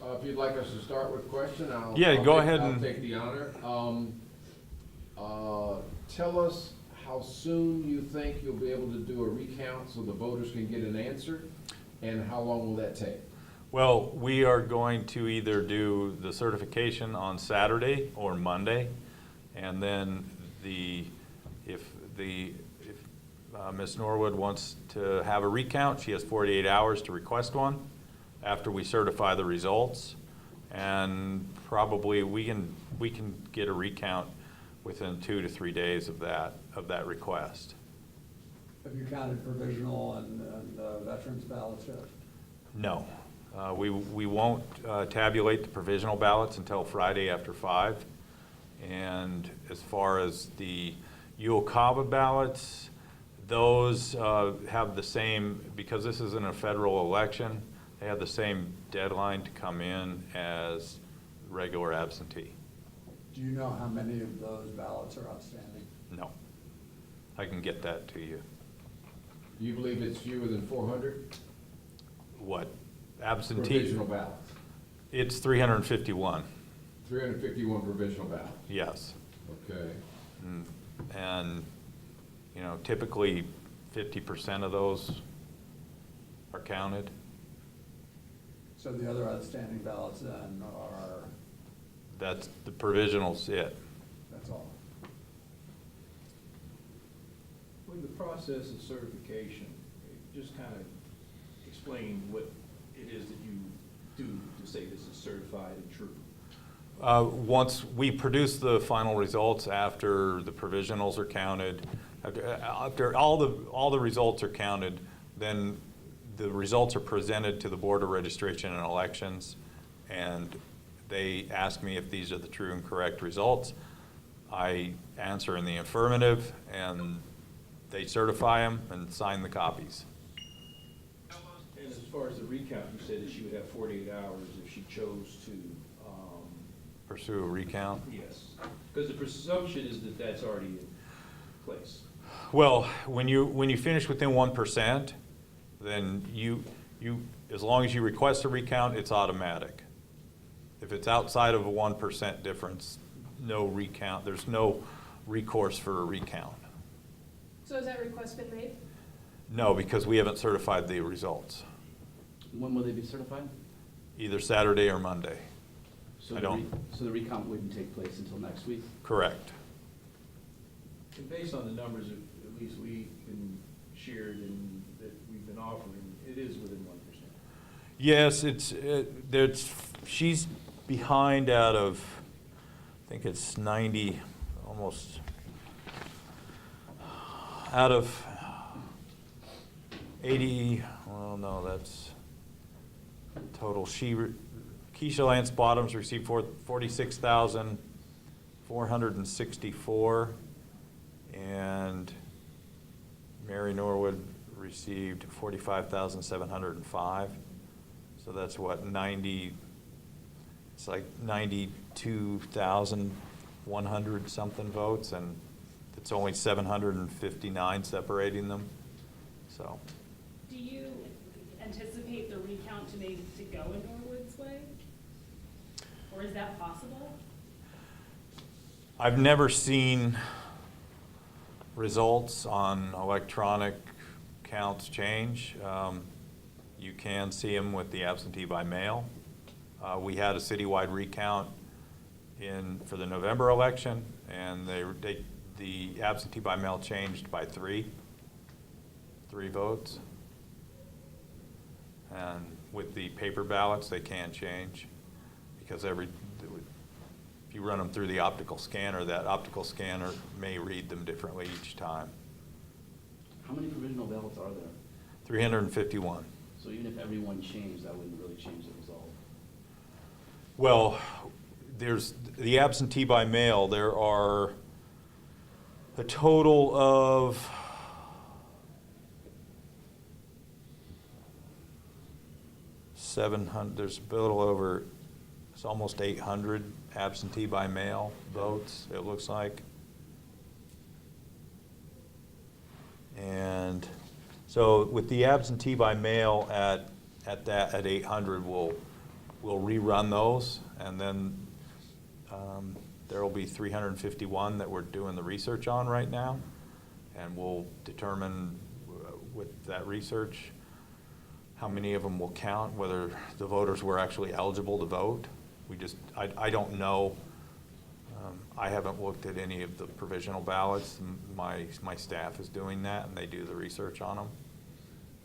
If you'd like us to start with question, I'll take the honor. Tell us how soon you think you'll be able to do a recount so the voters can get an answer, and how long will that take? Well, we are going to either do the certification on Saturday or Monday, and then if Ms. Norwood wants to have a recount, she has 48 hours to request one after we certify the results, and probably we can get a recount within 2 to 3 days of that request. Have you counted provisional and veterans ballots yet? No. We won't tabulate the provisional ballots until Friday after 5. And as far as the UOCAVA ballots, those have the same, because this isn't a federal election, they have the same deadline to come in as regular absentee. Do you know how many of those ballots are outstanding? No. I can get that to you. Do you believe it's fewer than 400? What? Absentee? Provisional ballots. It's 351. 351 provisional ballots. Yes. Okay. And you know, typically 50% of those are counted. So the other outstanding ballots then are? That's the provisional's it. That's all. With the process of certification, just kind of explain what it is that you do to say this is certified and true. Once we produce the final results after the provisionals are counted, after all the results are counted, then the results are presented to the Board of Registration and Elections, and they ask me if these are the true and correct results. I answer in the affirmative, and they certify them and sign the copies. And as far as the recount, you said that she would have 48 hours if she chose to. Pursue a recount? Yes, because the presumption is that that's already in place. Well, when you finish within 1%, then you as long as you request a recount, it's automatic. If it's outside of a 1% difference, no recount. There's no recourse for a recount. So has that request been made? No, because we haven't certified the results. When will they be certified? Either Saturday or Monday. So So the recount wouldn't take place until next week? Correct. And based on the numbers that at least we can shared and that we've been offering, it is within 1%. Yes, she's behind out of, I think it's 90, almost, out of 80, well, no, that's total. Keisha Lance Bottoms received 46,464, and Mary Norwood received 45,705. So that's what, 90, it's like 92,100 something votes, and it's only 759 separating them. So. Do you anticipate the recount to go in Norwood's way? Or is that possible? I've never seen results on electronic counts change. You can see them with the absentee by mail. We had a citywide recount for the November election, and the absentee by mail changed by three votes. And with the paper ballots, they can change, because if you run them through the optical scanner, that optical scanner may read them differently each time. How many provisional ballots are there? 351. So even if everyone changed, that wouldn't really change the result? Well, there's the absentee by mail. There are a total of 700, there's a little over, it's almost 800 absentee by mail votes, it looks like. And so with the absentee by mail at 800, we'll we'll rerun those, and then there will be 351 that we're doing the research on right now, and we'll determine with that research how many of them will count, whether the voters were actually eligible to vote. I don't know. I haven't looked at any of the provisional ballots. My staff is doing that, and they do the research on them.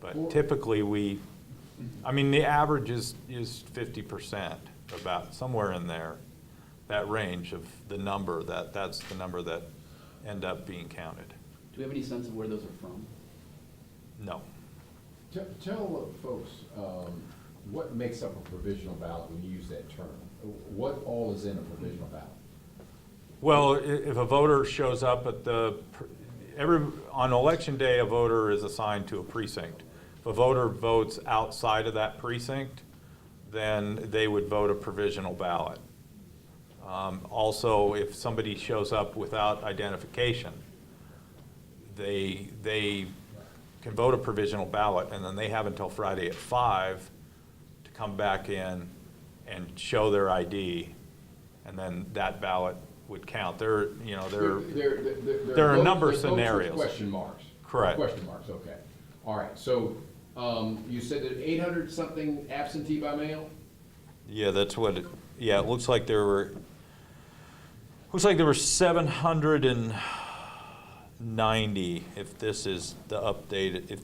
But typically the average is 50%, about somewhere in there, that range of the number, that's the number that end up being counted. Do we have any sense of where those are from? No. Tell folks what makes up a provisional ballot when you use that term. What all is in a provisional ballot? Well, if a voter shows up at on election day, a voter is assigned to a precinct. If a voter votes outside of that precinct, then they would vote a provisional ballot. Also, if somebody shows up without identification, they can vote a provisional ballot, and then they have until Friday at 5 to come back in and show their ID, and then that ballot would count. There are a number of scenarios. Question marks. Correct. Question marks, okay. All right, so you said that 800 something absentee by mail? Yeah, that's what it looks like there were 790, if this is the updated,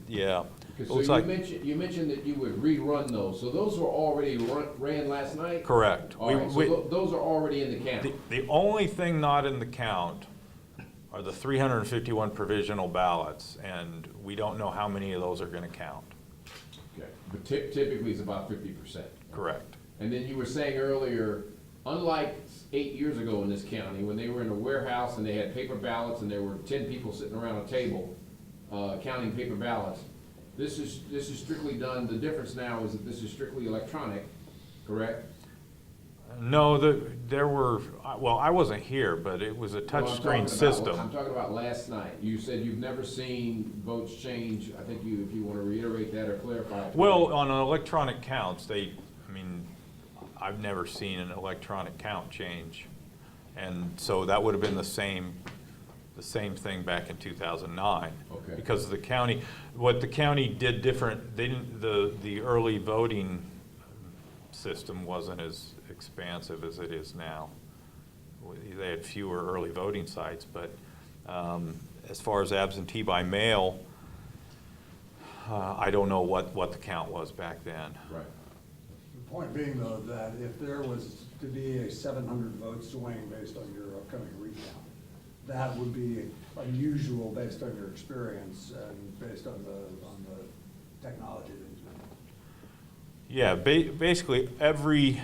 It So looks you like, mentioned that you would rerun those, so those were already ran last night? correct. All right, so those are already in the count? The only thing not in the count are the 351 provisional ballots, and we don't know how many of those are gonna count. Okay, but typically it's about 50%. Correct. And then you were saying earlier, unlike 8 years ago in this county, when they were in a warehouse and they had paper ballots and there were 10 people sitting around a table counting paper ballots, this is strictly done, the difference now is that this is strictly electronic, correct? No, there were, well, I wasn't here, but it was a No, I'm touchscreen talking system. about- I'm talking about last night. You said you've never seen votes change. I think if you want to reiterate that or clarify it. Well, on electronic counts, I've never seen an electronic count change. And so that would have been the same thing back in 2009. Okay. Because what the county did different, the early voting system wasn't as expansive as it is now. They had fewer early voting sites, but as far as absentee by mail, I don't know what the count was back then. Right. The point being, though, that if there was to be a 700 vote swing based on your upcoming recount, that would be unusual based on your experience and based on the technology that you've been. Yeah, basically, every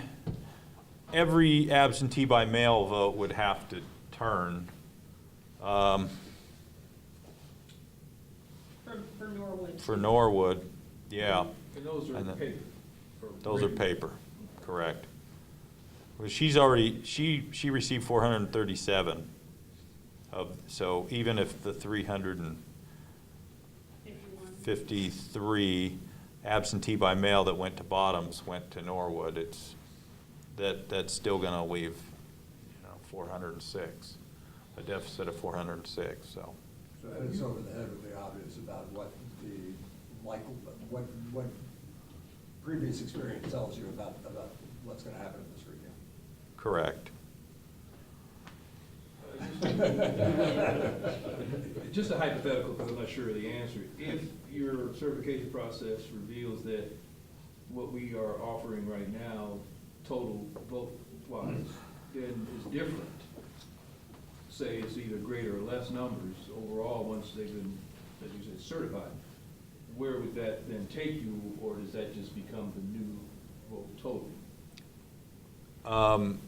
absentee by mail vote would have to turn. For Norwood. For Norwood, yeah. And those are And then- paper. Those are paper, correct. Well, she received 437 so even if the 353 absentee by mail that went to Bottoms went to Norwood, that's still gonna leave, 406, a deficit of 406, so. So it's over the head of the obvious about what what previous experience tells you about what's gonna happen in this recount. Correct. Just a hypothetical, because I'm not sure of the answer. If your certification process reveals that what we are offering right now, total vote-wise, then is different, say it's either greater or less numbers overall once they've been, as you said, certified, where would that then take you, or does that just become the new vote total?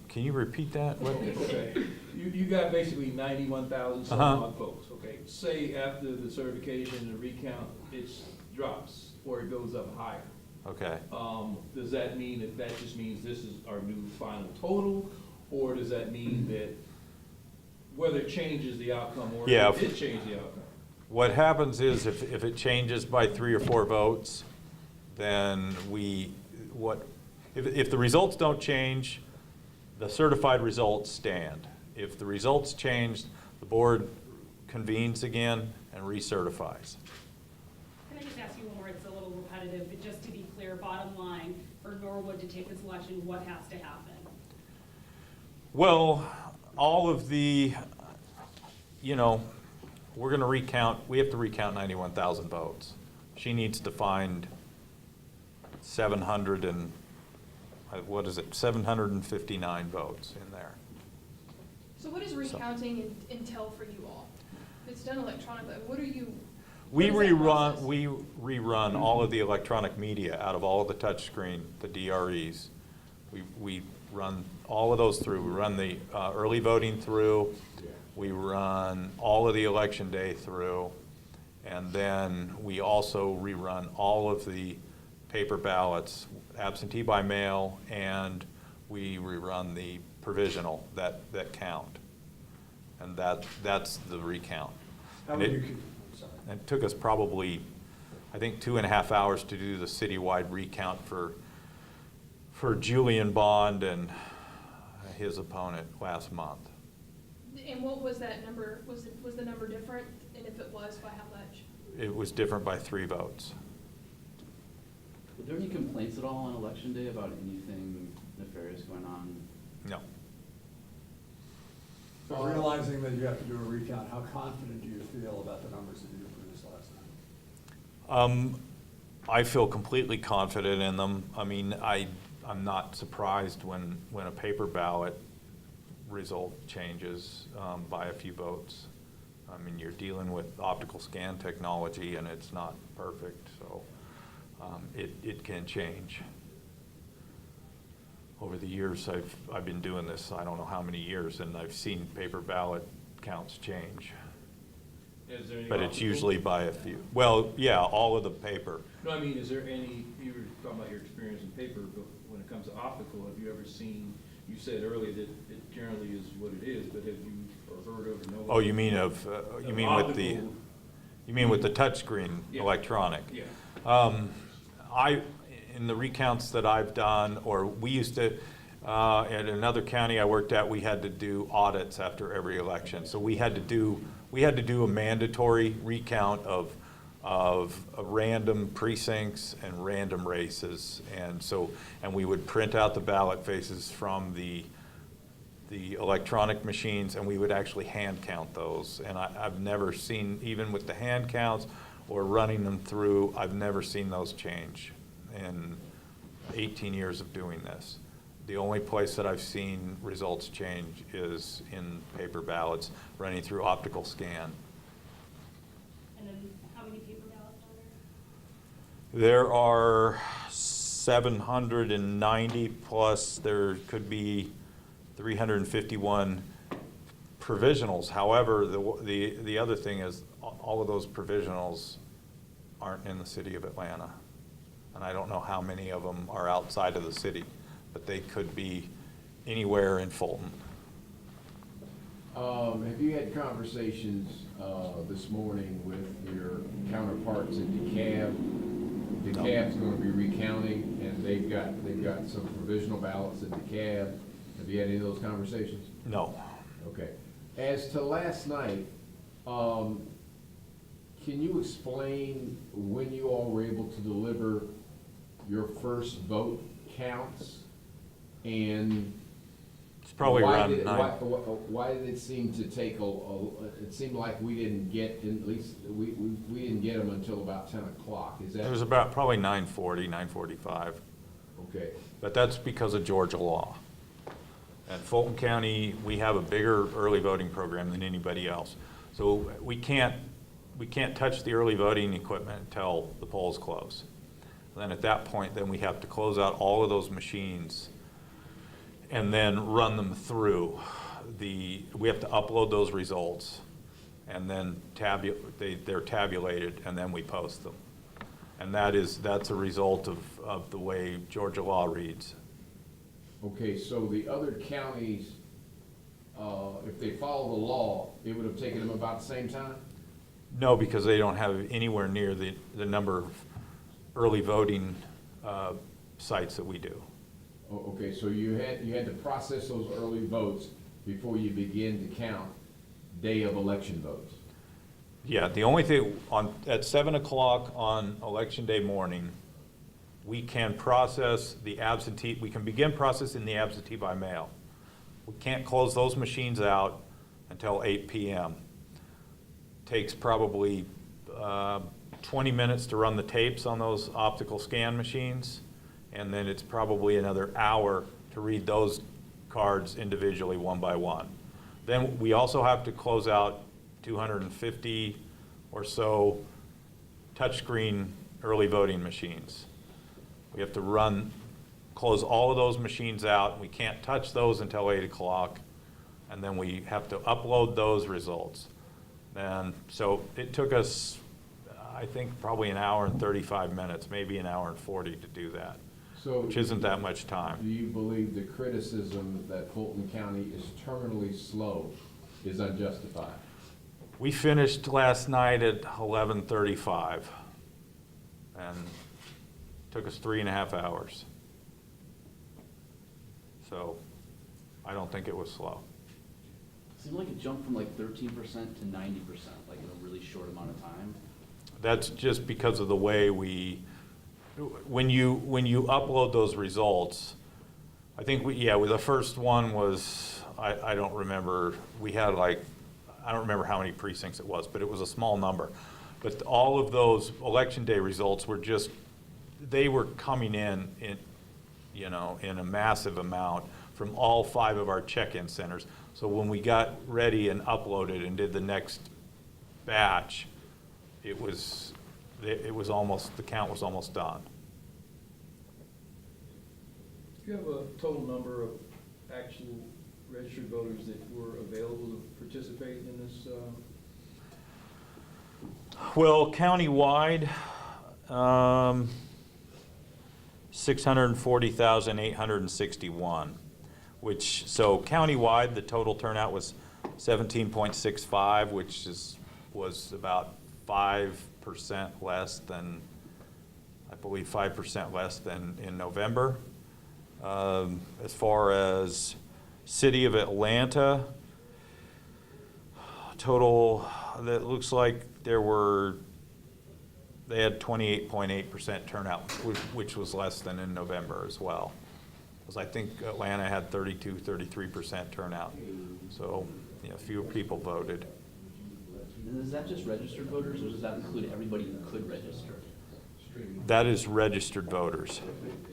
Can you repeat that? Okay, you got basically 91,000 some odd votes, okay? Say after the certification and the recount, it drops, or it goes up higher. Okay. Does that mean that just means this is our new final total? Or does that mean that whether it changes the outcome or Yeah, if it change the outcome? What happens is if it changes by 3 or 4 votes, then If the results don't change, the certified results stand. If the results change, the board convenes again and recertifies. Can I just ask you one more? It's a little repetitive, but just to be clear, bottom line, for Norwood to take this election, what has to happen? Well, all of the, we're gonna recount, we have to recount 91,000 votes. She needs to find 759 votes in there. So what does recounting entail for you all? If it's done electronically, what are you? We what is that rerun, process? we rerun all of the electronic media out of all of the touchscreen, the DREs. We run all of those through. We run the early voting through. We run all of the election day through. And then we also rerun all of the paper ballots, absentee by mail, and we rerun the provisional that count. And that's the recount. How And would it- you, I'm sorry. And it took us probably, I think, 2.5 hours to do the citywide recount for Julian Bond and his opponent last month. And what was that number? Was the number different? And if it was, by how much? It was different by 3 votes. Were there any complaints at all on election day about anything nefarious going on? No. So realizing that you have to do a recount, how confident do you feel about the numbers that you produced last night? I feel completely confident in them. I mean, I'm not surprised when a paper ballot result changes by a few votes. I mean, you're dealing with optical scan technology and it's not perfect, so it can change. Over the years, I've been doing this, I don't know how many years, and I've seen paper ballot counts change. Is there any But it's optical? usually by a few. Well, yeah, all of the paper. No, I mean, is there any, you were talking about your experience in paper, but when it comes to optical, have you ever seen, you said earlier that it generally is what it is, but have you or heard of or know? Oh, you mean with the, optical- you mean with the touchscreen Yeah. electronic? Yeah. In the recounts that I've done, or we used to, at another county I worked at, we had to do audits after every election. So we had to do a mandatory recount of random precincts and random races. And we would print out the ballot faces from the electronic machines, and we would actually hand count those. And I've never seen, even with the hand counts or running them through, I've never seen those change in 18 years of doing this. The only place that I've seen results change is in paper ballots running through optical scan. And then how many paper ballots are there? There are 790 plus there could be 351 provisionals. However, the other thing is all of those provisionals aren't in the city of Atlanta. And I don't know how many of them are outside of the city, but they could be anywhere in Fulton. Have you had conversations this morning with your counterparts in DeKalb? DeKalb's gonna be recounting, and they've got some provisional ballots in DeKalb. Have you had any of those conversations? No. Okay. As to last night, can you explain when you all were able to deliver your first vote counts? And It's probably why around did it- 9. why did it seem to take it seemed like we didn't get, at least, we didn't get them until about 10 o'clock. Is that? It was about probably 9:40, 9:45. Okay. But that's because of Georgia law. At Fulton County, we have a bigger early voting program than anybody else. So we can't touch the early voting equipment until the polls close. Then at that point, then we have to close out all of those machines and then run them through. We have to upload those results and then they're tabulated and then we post them. And that's a result of the way Georgia law reads. Okay, so the other counties, if they follow the law, it would have taken them about the same time? No, because they don't have anywhere near the number of early voting sites that we do. Okay, so you had to process those early votes before you begin to count day of election votes. Yeah, the only thing, at 7 o'clock on Election Day morning, we can process the absentee, we can begin processing the absentee by mail. We can't close those machines out until 8 p.m. Takes probably 20 minutes to run the tapes on those optical scan machines, and then it's probably another hour to read those cards individually one by one. Then we also have to close out 250 or so touchscreen early voting machines. We have to close all of those machines out. We can't touch those until 8 o'clock, and then we have to upload those results. And so it took us, I think, probably an hour and 35 minutes, maybe an hour and 40 to do that, So which isn't that much do time. you believe the criticism that Fulton County is terminally slow is unjustified? We finished last night at 11:35, and took us 3.5 hours. So I don't think it was slow. Seemed like it jumped from like 13% to 90%, like in a really short amount of time. That's just because of the way when you upload those results, I think the first one was, I don't remember, we had like, I don't remember how many precincts it was, but it was a small number. But all of those Election Day results were just, they were coming in, in a massive amount from all 5 of our check-in centers. So when we got ready and uploaded and did the next batch, it was almost, the count was almost done. Do you have a total number of actual registered voters that were available to participate in this? Well, countywide, 640,861, so countywide, the total turnout was 17.65, which was about 5% less than, I believe 5% less than in November. As far as City of Atlanta, total, that looks like they had 28.8% turnout, which was less than in November as well. Because I think Atlanta had 33% turnout. So, fewer people voted. And is that just registered voters, or does that include everybody who could register? That is registered voters.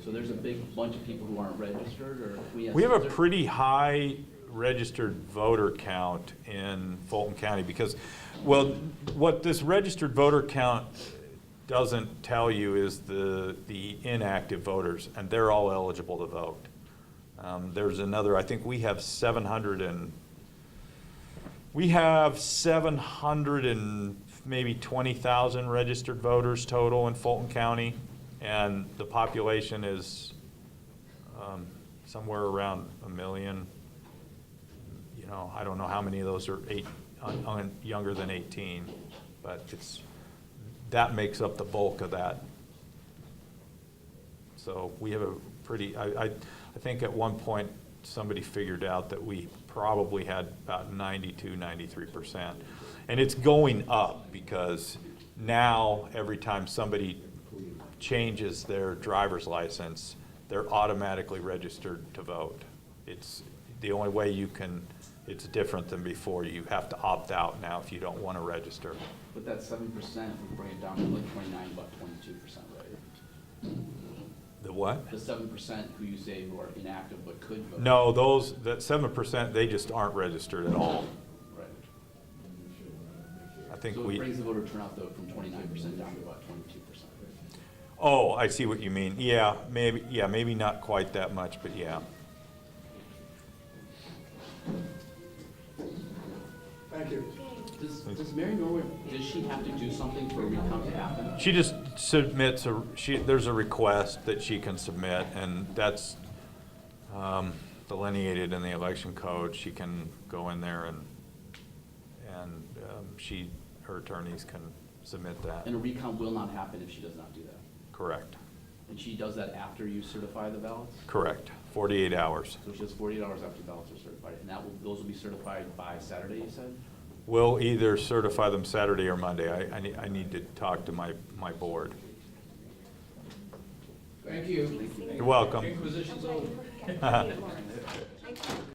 So there's a big bunch of people who aren't registered, or We have a pretty high registered voter count in Fulton County because, well, what this registered voter count doesn't tell you is the inactive voters, and they're all eligible to vote. There's another, I think we have 700 and maybe 20,000 registered voters total in Fulton County, and the population is somewhere around 1 million. I don't know how many of those are younger than 18, but that makes up the bulk of that. So we have a pretty, I think at one point somebody figured out that we probably had about 92-93%. And it's going up because now every time somebody changes their driver's license, they're automatically registered to vote. It's the only way it's different than before. You have to opt out now if you don't want to register. But that 7% would bring it down to like 29, about 22%, right? The what? The 7% who you say who are inactive but could vote. No, that 7%, they just aren't registered at all. Right. I think So it brings the voter turnout though from 29% down to about 22%. Oh, I see what you mean. Yeah, maybe not quite that much, but yeah. Thank you. Does Mary Norwood, does she have to do something for a recount to happen? She just submits there's a request that she can submit, and that's delineated in the election code. She can go in there and her attorneys can submit that. And a recount will not happen if she does not do that? Correct. And she does that after you certify the ballots? Correct. 48 hours. So it's just 48 hours after ballots are certified, and those will be certified by Saturday, you said? We'll either certify them Saturday or Monday. I need to talk to my board. Thank you. You're welcome. Inquisition's over.